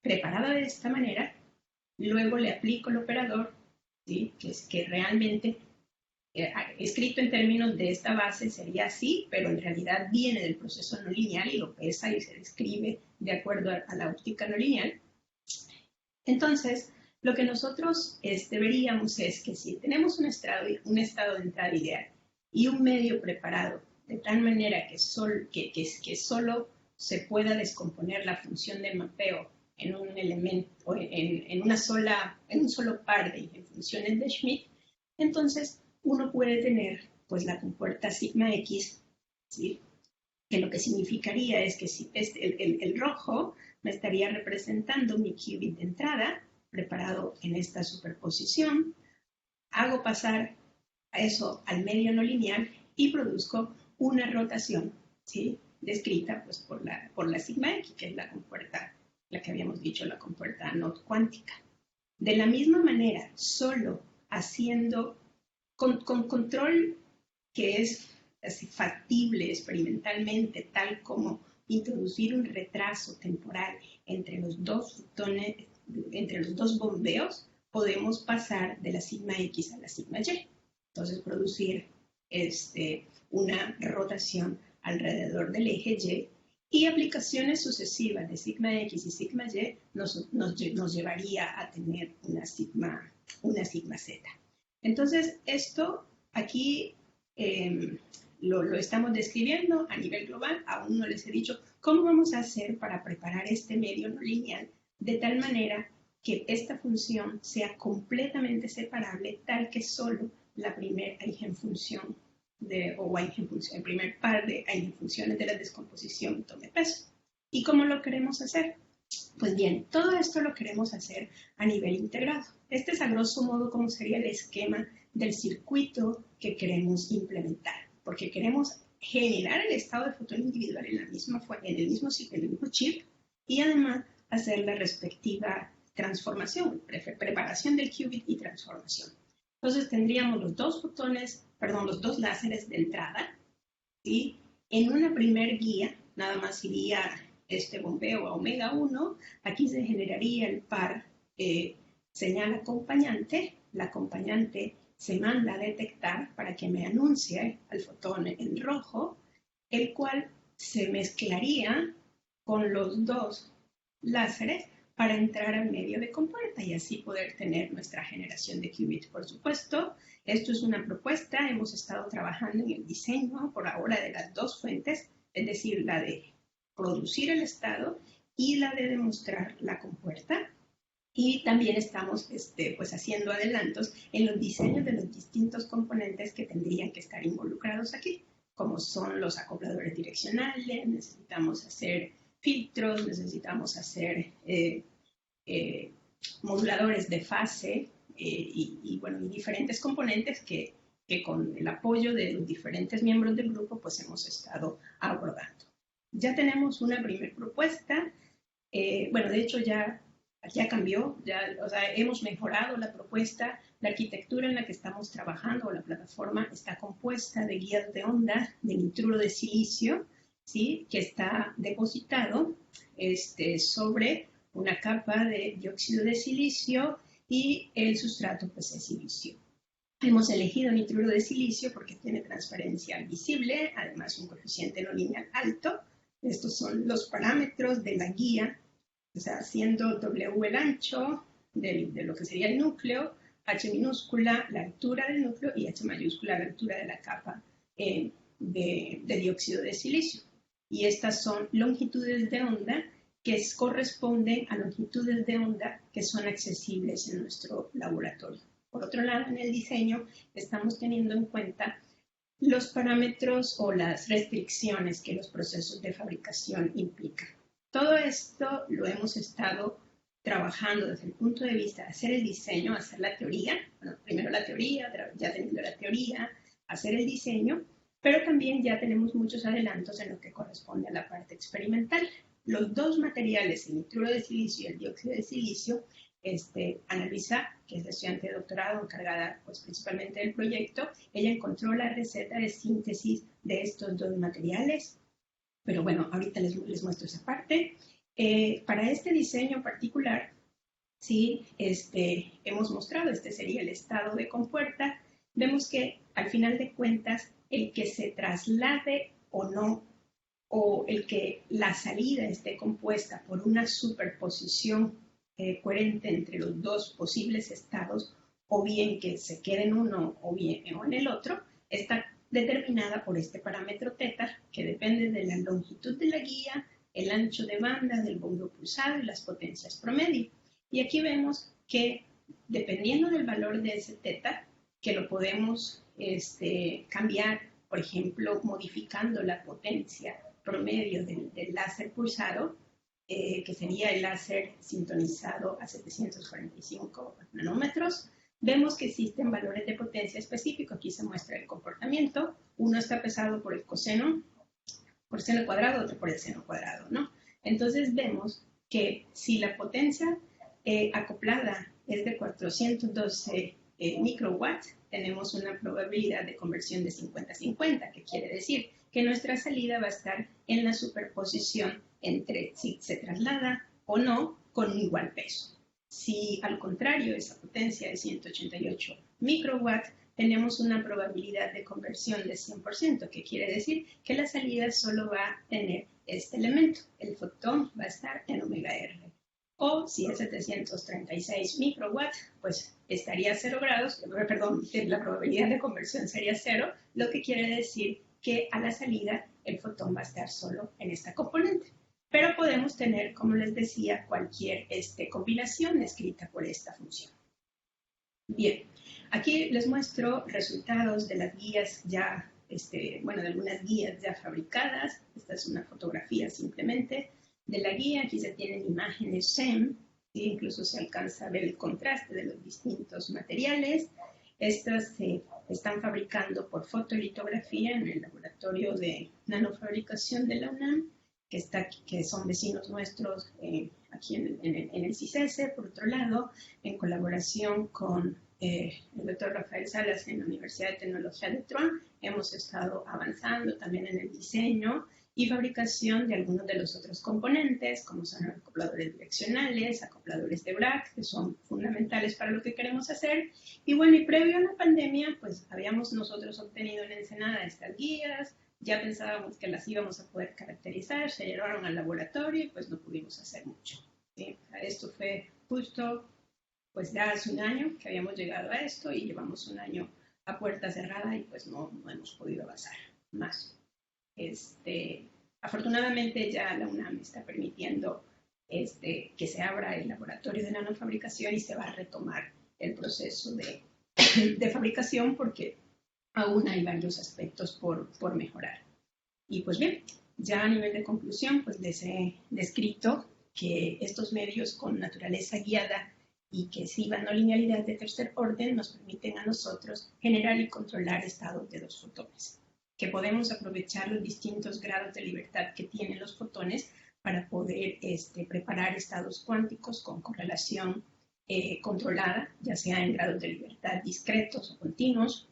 Speaker 1: preparada de esta manera, luego le aplico el operador, ¿sí? Que es que realmente, escrito en términos de esta base, sería así, pero en realidad viene del proceso no lineal y lo pesa y se describe de acuerdo a la óptica no lineal. Entonces, lo que nosotros veríamos es que si tenemos un estado de entrada ideal y un medio preparado de tal manera que solo se pueda descomponer la función de mapeo en un elemento, en un solo par de funciones de Schmidt, entonces uno puede tener pues la compuerta sigma x, ¿sí? Que lo que significaría es que si el rojo me estaría representando mi qubit de entrada, preparado en esta superposición, hago pasar a eso al medio no lineal y produzco una rotación, ¿sí? Descrita pues, por la sigma x, que es la compuerta, la que habíamos dicho, la compuerta not cuántica. De la misma manera, solo haciendo con control que es así, factible experimentalmente, tal como introducir un retraso temporal entre los dos fotones, entre los dos bombeos, podemos pasar de la sigma x a la sigma y. Entonces, producir una rotación alrededor del eje y aplicaciones sucesivas de sigma x y sigma y nos llevaría a tener una sigma z. Entonces, esto aquí lo estamos describiendo a nivel global. Aún no les he dicho cómo vamos a hacer para preparar este medio no lineal de tal manera que esta función sea completamente separable, tal que solo la primera eigenfunción el primer par de eigenfunciones de la descomposición tome peso. ¿Y cómo lo queremos hacer? Pues bien, todo esto lo queremos hacer a nivel integrado. Este es a grosso modo como sería el esquema del circuito que queremos implementar, porque queremos generar el estado de fotón individual en el mismo chip, y además hacer la respectiva transformación, preparación del qubit y transformación. Entonces tendríamos los dos láseres de entrada, ¿sí? En una primer guía, nada más iría este bombeo a omega 1, aquí se generaría el par señal acompañante, la acompañante se manda a detectar para que me anuncie al fotón en rojo, el cual se mezclaría con los dos láseres para entrar al medio de compuerta y así poder tener nuestra generación de qubits. Por supuesto, esto es una propuesta, hemos estado trabajando en el diseño por ahora de las dos fuentes, es decir, la de producir el estado y la de demostrar la compuerta. Y también estamos pues haciendo adelantos en los diseños de los distintos componentes que tendrían que estar involucrados aquí, como son los acopladores direccionales, necesitamos hacer filtros, necesitamos hacer moduladores de fase y diferentes componentes que con el apoyo de los diferentes miembros del grupo pues hemos estado abordando. Ya tenemos una primera propuesta, de hecho ya cambió, hemos mejorado la propuesta, la arquitectura en la que estamos trabajando, la plataforma está compuesta de guías de onda de nitruro de silicio, ¿sí? Que está depositado sobre una capa de dióxido de silicio y el sustrato pues es silicio. Hemos elegido nitruro de silicio porque tiene transparencia visible, además un coeficiente no lineal alto. Estos son los parámetros de la guía, o sea, siendo W el ancho de lo que sería el núcleo, H minúscula la altura del núcleo y H mayúscula la altura de la capa de dióxido de silicio. Y estas son longitudes de onda que corresponden a longitudes de onda que son accesibles en nuestro laboratorio. Por otro lado, en el diseño estamos teniendo en cuenta los parámetros o las restricciones que los procesos de fabricación implican. Todo esto lo hemos estado trabajando desde el punto de vista de hacer el diseño, hacer la teoría, primero la teoría, ya teniendo la teoría, hacer el diseño, pero también ya tenemos muchos adelantos en lo que corresponde a la parte experimental. Los dos materiales, el nitruro de silicio y el dióxido de silicio, Ana Luisa, que es la estudiante de doctorado encargada pues, principalmente del proyecto, ella encontró la receta de síntesis de estos dos materiales, pero bueno, ahorita les muestro esa parte. Para este diseño particular, sí, hemos mostrado, sería el estado de compuerta, vemos que al final de cuentas, el que se traslade o no, o el que la salida esté compuesta por una superposición coherente entre los dos posibles estados, o bien que se quede en uno o bien en el otro, está determinada por este parámetro teta, que depende de la longitud de la guía, el ancho de banda del bombeo pulsado y las potencias promedio. Y aquí vemos que dependiendo del valor de ese teta, que lo podemos cambiar, por ejemplo, modificando la potencia promedio del láser pulsado, que sería el láser sintonizado a 745 nanómetros, vemos que existen valores de potencia específicos. Aquí se muestra el comportamiento. Uno está pesado por el coseno, por el seno cuadrado, otro por el seno cuadrado, ¿no? Entonces vemos que si la potencia acoplada es de 412 microwatts, tenemos una probabilidad de conversión de 50-50, que quiere decir que nuestra salida va a estar en la superposición entre si se traslada o no con igual peso. Si al contrario esa potencia es 188 microwatts, tenemos una probabilidad de conversión de 100%, que quiere decir que la salida solo va a tener este elemento. El fotón va a estar en omega R. O si es 736 microwatts, pues estaría 0 grados, perdón, la probabilidad de conversión sería 0, lo que quiere decir que a la salida el fotón va a estar solo en esta componente. Pero podemos tener, como les decía, cualquier combinación escrita por esta función. Bien, aquí les muestro resultados de las guías ya, de algunas guías ya fabricadas. Esta es una fotografía simplemente de la guía. Aquí se tienen imágenes SEM, ¿sí? Incluso se alcanza a ver el contraste de los distintos materiales. Estas se están fabricando por fotolitografía en el laboratorio de nanofabricación de la UNAM que son vecinos nuestros aquí en el CICESE, por otro lado, en colaboración con el doctor Rafael Salas en la Universidad de Tecnología de Tron, hemos estado avanzando también en el diseño y fabricación de algunos de los otros componentes, como son acopladores direccionales, acopladores de Bragg, que son fundamentales para lo que queremos hacer. Y bueno, y previo a la pandemia, pues habíamos nosotros obtenido en Ensenada estas guías, ya pensábamos que las íbamos a poder caracterizar, se llevaron al laboratorio y pues no pudimos hacer mucho. ¿Sí? Esto fue justo, pues ya hace un año que habíamos llegado a esto y llevamos un año a puerta cerrada y pues no hemos podido avanzar más. Afortunadamente ya la UNAM está permitiendo que se abra el laboratorio de nanofabricación y se va a retomar el proceso de fabricación porque aún hay varios aspectos por mejorar. Y pues bien, ya a nivel de conclusión, pues les he descrito que estos medios con naturaleza guiada y que exhiban no linealidad de tercer orden nos permiten a nosotros generar y controlar estados de los fotones, que podemos aprovechar los distintos grados de libertad que tienen los fotones para poder preparar estados cuánticos con correlación controlada, ya sea en grados de libertad discretos o continuos.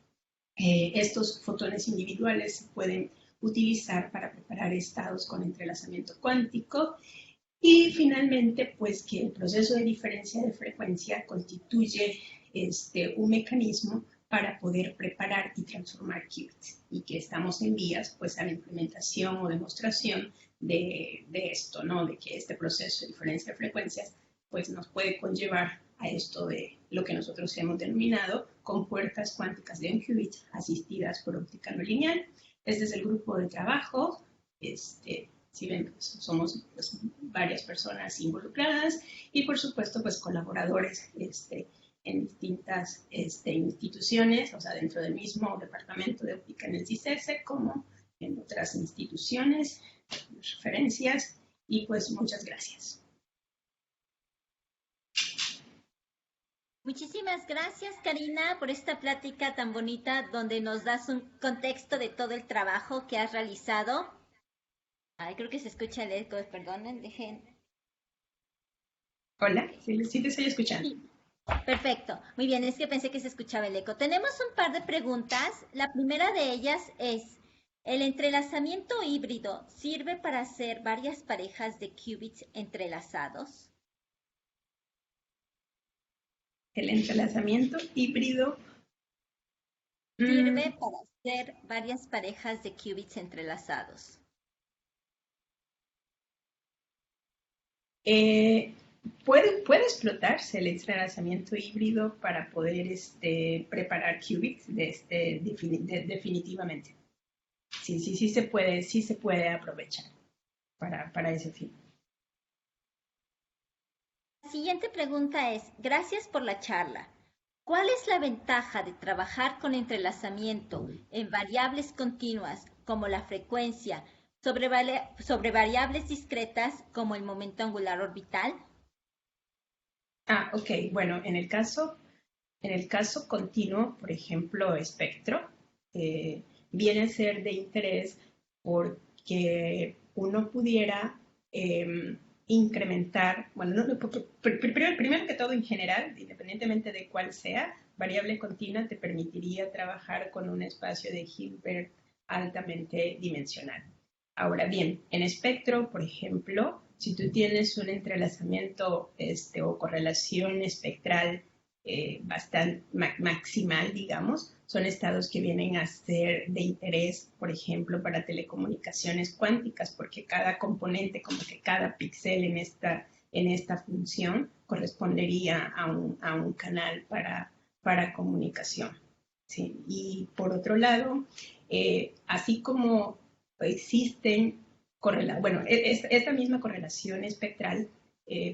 Speaker 1: Estos fotones individuales se pueden utilizar para preparar estados con entrelazamiento cuántico y finalmente pues que el proceso de diferencia de frecuencia constituye un mecanismo para poder preparar y transformar qubits y que estamos en vías pues a la implementación o demostración de esto, ¿no? De que este proceso de diferencia de frecuencias pues nos puede conllevar a esto de lo que nosotros hemos denominado compuertas cuánticas de un qubit asistidas por óptica no lineal. Este es el grupo de trabajo. Si ven, pues, somos pues, varias personas involucradas y por supuesto pues colaboradores en distintas instituciones, o sea, dentro del mismo departamento de óptica en el CICESE, como en otras instituciones, referencias, y pues muchas gracias.
Speaker 2: Muchísimas gracias, Karina, por esta plática tan bonita donde nos das un contexto de todo el trabajo que has realizado. Ay, creo que se escucha el eco, perdonen, dejen.
Speaker 1: Hola, sí te estoy escuchando.
Speaker 2: Sí. Perfecto, muy bien, es que pensé que se escuchaba el eco. Tenemos un par de preguntas. La primera de ellas es, ¿el entrelazamiento híbrido sirve para hacer varias parejas de qubits entrelazados?
Speaker 1: El entrelazamiento híbrido
Speaker 2: sirve para hacer varias parejas de qubits entrelazados.
Speaker 1: Puede explotarse el entrelazamiento híbrido para poder preparar qubits definitivamente. Sí se puede aprovechar para ese fin.
Speaker 2: La siguiente pregunta es, gracias por la charla. ¿Cuál es la ventaja de trabajar con entrelazamiento en variables continuas como la frecuencia sobre variables discretas como el momento angular orbital?
Speaker 1: Ok. Bueno, en el caso continuo, por ejemplo, espectro, viene a ser de interés porque uno pudiera incrementar, bueno, primero que todo en general, independientemente de cuál sea, variable continua te permitiría trabajar con un espacio de Hilbert altamente dimensional. Ahora bien, en espectro, por ejemplo, si tú tienes un entrelazamiento o correlación espectral bastante maximal, digamos, son estados que vienen a ser de interés, por ejemplo, para telecomunicaciones cuánticas, porque cada componente, como que cada píxel en esta función, correspondería a un canal para comunicación. ¿Sí? Y por otro lado, así como existen esta misma correlación espectral,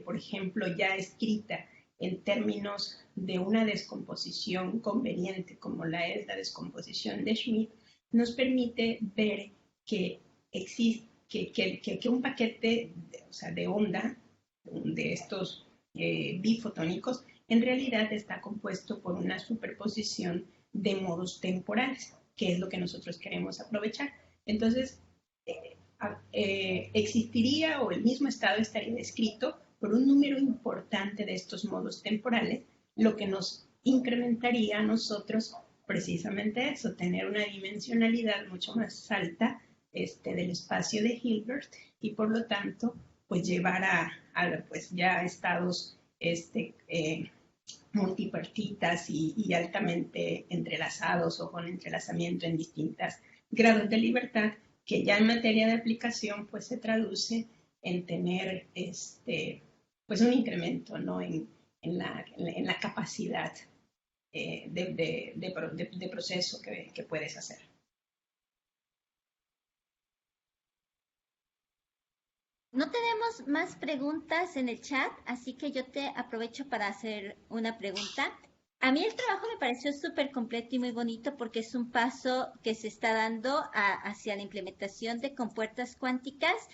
Speaker 1: por ejemplo, ya escrita en términos de una descomposición conveniente, como la es la descomposición de Schmidt, nos permite ver que existe que un paquete de onda de estos bifotónicos en realidad está compuesto por una superposición de modos temporales, que es lo que nosotros queremos aprovechar. Entonces, existiría o el mismo estado estaría descrito por un número importante de estos modos temporales, lo que nos incrementaría a nosotros precisamente eso, tener una dimensionalidad mucho más alta del espacio de Hilbert y por lo tanto pues llevar pues ya estados multipartitas y altamente entrelazados o con entrelazamiento en distintos grados de libertad, que ya en materia de aplicación pues se traduce en tener pues un incremento, ¿no? en la capacidad de proceso que puedes hacer.
Speaker 2: No tenemos más preguntas en el chat, así que yo te aprovecho para hacer una pregunta. A mí el trabajo me pareció súper completo y muy bonito porque es un paso que se está dando hacia la implementación de compuertas cuánticas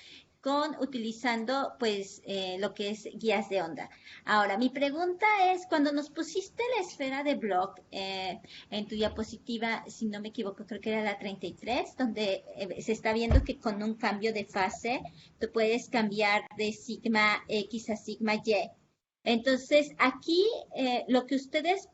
Speaker 2: utilizando pues lo que es guías de onda. Ahora, mi pregunta es, cuando nos pusiste la esfera de Bloch en tu diapositiva, si no me equivoco, creo que era la 33, donde se está viendo que con un cambio de fase tú puedes cambiar de sigma X a sigma Y. Entonces, aquí lo que ustedes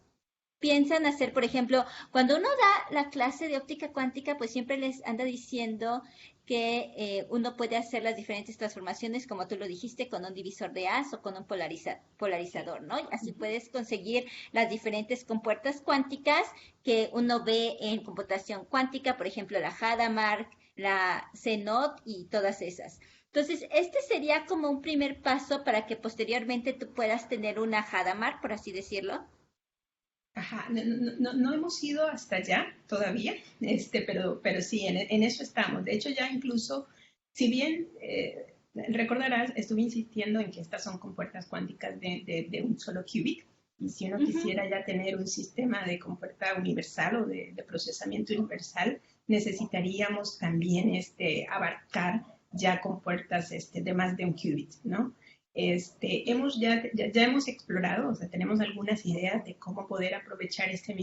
Speaker 2: piensan hacer, por ejemplo, cuando uno da la clase de óptica cuántica, pues siempre les anda diciendo que uno puede hacer las diferentes transformaciones, como tú lo dijiste, con un divisor de haz o con un polarizador, ¿no? Y así puedes conseguir las diferentes compuertas cuánticas que uno ve en computación cuántica, por ejemplo, la Hadamard, la CNOT y todas esas. Entonces, este sería como un primer paso para que posteriormente tú puedas tener una Hadamard, por así decirlo.
Speaker 1: Ajá, no hemos ido hasta allá todavía, pero sí, en eso estamos. De hecho, ya incluso, si bien recordarás, estuve insistiendo en que estas son compuertas cuánticas de un solo qubit, y si uno quisiera ya tener un sistema de compuerta universal o de procesamiento universal, necesitaríamos también abarcar ya compuertas de más de un qubit, ¿no? Ya hemos explorado, o sea, tenemos algunas ideas de cómo poder aprovechar estas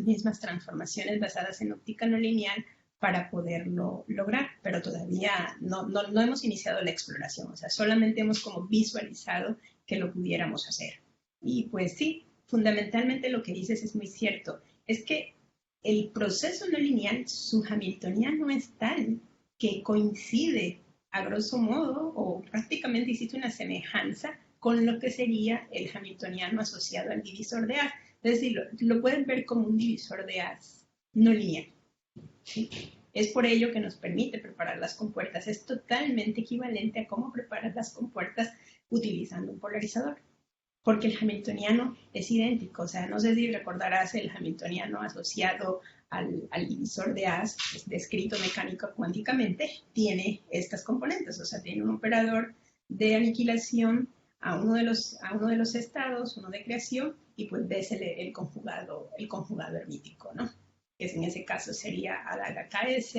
Speaker 1: mismas transformaciones basadas en óptica no lineal para poderlo lograr, pero todavía no hemos iniciado la exploración, o sea, solamente hemos como visualizado que lo pudiéramos hacer. Y pues sí, fundamentalmente lo que dices es muy cierto, es que el proceso no lineal, su hamiltoniano es tal que coincide a grosso modo, o prácticamente hiciste una semejanza con lo que sería el hamiltoniano asociado al divisor de haz. Es decir, lo pueden ver como un divisor de haz no lineal. ¿Sí? Es por ello que nos permite preparar las compuertas. Es totalmente equivalente a cómo preparas las compuertas utilizando un polarizador. Porque el hamiltoniano es idéntico. O sea, no sé si recordarás el hamiltoniano asociado al divisor de haz, descrito mecánico cuánticamente, tiene estas componentes. O sea, tiene un operador de aniquilación a uno de los estados, uno de creación, y pues ves el conjugado hermítico, ¿no? Que en ese caso sería A de KS,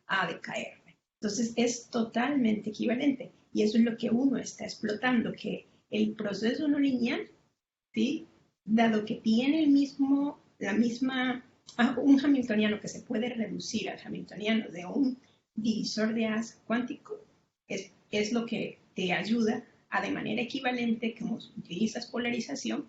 Speaker 1: A de KR. Entonces, es totalmente equivalente. Y eso es lo que uno está explotando, que el proceso no lineal, ¿sí? Dado que tiene un hamiltoniano que se puede reducir al hamiltoniano de un divisor de haz cuántico, es lo que te ayuda a, de manera equivalente, como utilizas polarización,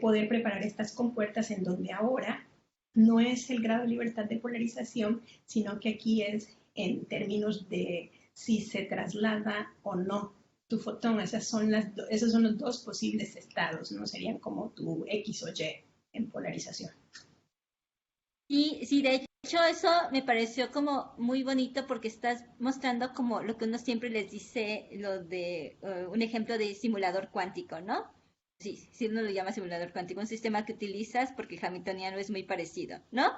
Speaker 1: poder preparar estas compuertas en donde ahora no es el grado de libertad de polarización, sino que aquí es en términos de si se traslada o no tu fotón. Esos son los dos posibles estados, ¿no? Serían como tu X o Y en polarización.
Speaker 2: Y sí, de hecho eso me pareció como muy bonito porque estás mostrando como lo que uno siempre les dice, un ejemplo de simulador cuántico, ¿no? Sí, sí uno lo llama simulador cuántico, un sistema que utilizas porque el hamiltoniano es muy parecido, ¿no?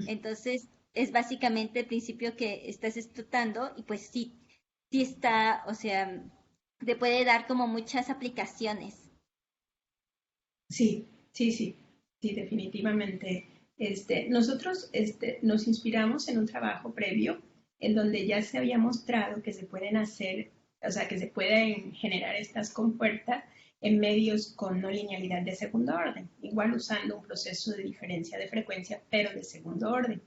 Speaker 2: Entonces es básicamente el principio que estás explotando y pues sí, sí está, o sea, te puede dar como muchas aplicaciones.
Speaker 1: Sí, definitivamente. Nosotros nos inspiramos en un trabajo previo en donde ya se había mostrado que se pueden hacer, o sea, que se pueden generar estas compuertas en medios con no linealidad de segundo orden, igual usando un proceso de diferencia de frecuencia, pero de segundo orden.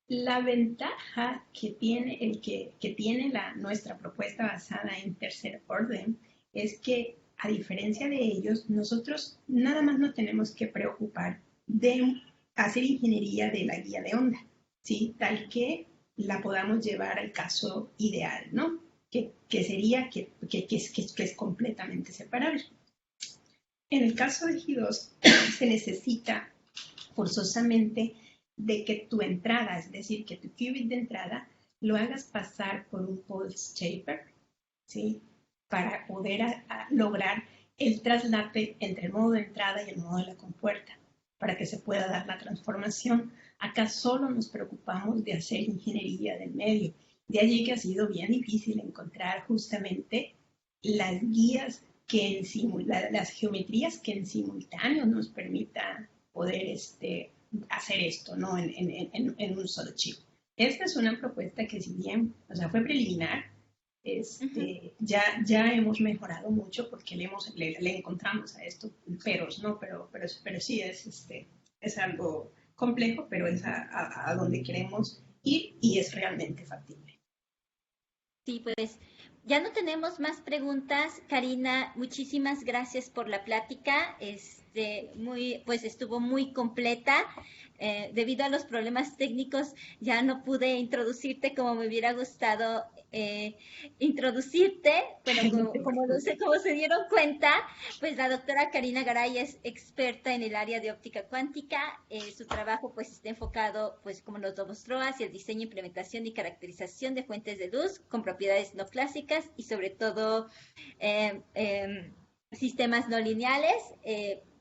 Speaker 1: La ventaja que tiene, que tiene nuestra propuesta basada en tercer orden es que, a diferencia de ellos, nosotros nada más nos tenemos que preocupar de hacer ingeniería de la guía de onda, ¿sí? Tal que la podamos llevar al caso ideal, ¿no? Que sería que es completamente separable. En el caso de G2 se necesita forzosamente de que tu entrada, es decir, que tu qubit de entrada lo hagas pasar por un pulse shaper, ¿sí? Para poder lograr el traslape entre el modo de entrada y el modo de la compuerta, para que se pueda dar la transformación. Acá solo nos preocupamos de hacer ingeniería del medio. De allí que ha sido bien difícil encontrar justamente las guías que las geometrías que en simultáneo nos permitan poder hacer esto, ¿no? En un solo chip. Esta es una propuesta que, si bien, o sea, fue preliminar, ya hemos mejorado mucho porque le encontramos a esto peros, ¿no? Pero sí es algo complejo, pero es a donde queremos ir y es realmente factible.
Speaker 2: Sí, pues ya no tenemos más preguntas. Karina, muchísimas gracias por la plática. Pues estuvo muy completa. Debido a los problemas técnicos, ya no pude introducirte como me hubiera gustado introducirte. Bueno, como se dieron cuenta, pues la doctora Karina Garay es experta en el área de óptica cuántica. Su trabajo pues está enfocado, pues como nos lo mostró, hacia el diseño, implementación y caracterización de fuentes de luz con propiedades no clásicas y sobre todo sistemas no lineales.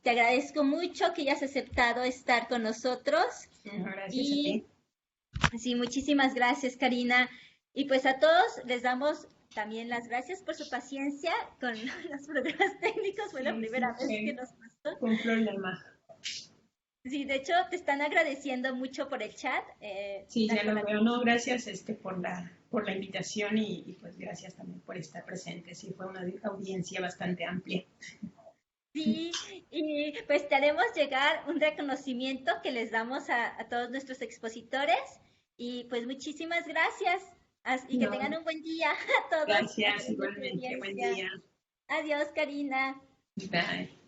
Speaker 2: Te agradezco mucho que hayas aceptado estar con nosotros.
Speaker 1: Gracias a ti.
Speaker 2: Sí, muchísimas gracias, Karina. Y pues a todos les damos también las gracias por su paciencia con los problemas técnicos. Fue la primera vez que nos pasó.
Speaker 1: Un problema.
Speaker 2: Sí, de hecho, te están agradeciendo mucho por el chat.
Speaker 1: Sí, ya lo veo. No, gracias por la invitación y pues gracias también por estar presente. Sí, fue una audiencia bastante amplia.
Speaker 2: Sí, y pues te haremos llegar un reconocimiento que les damos a todos nuestros expositores. Y pues muchísimas gracias y que tengan un buen día a todos.
Speaker 1: Gracias, igualmente. Buen día.
Speaker 2: Adiós, Karina.
Speaker 1: Bye.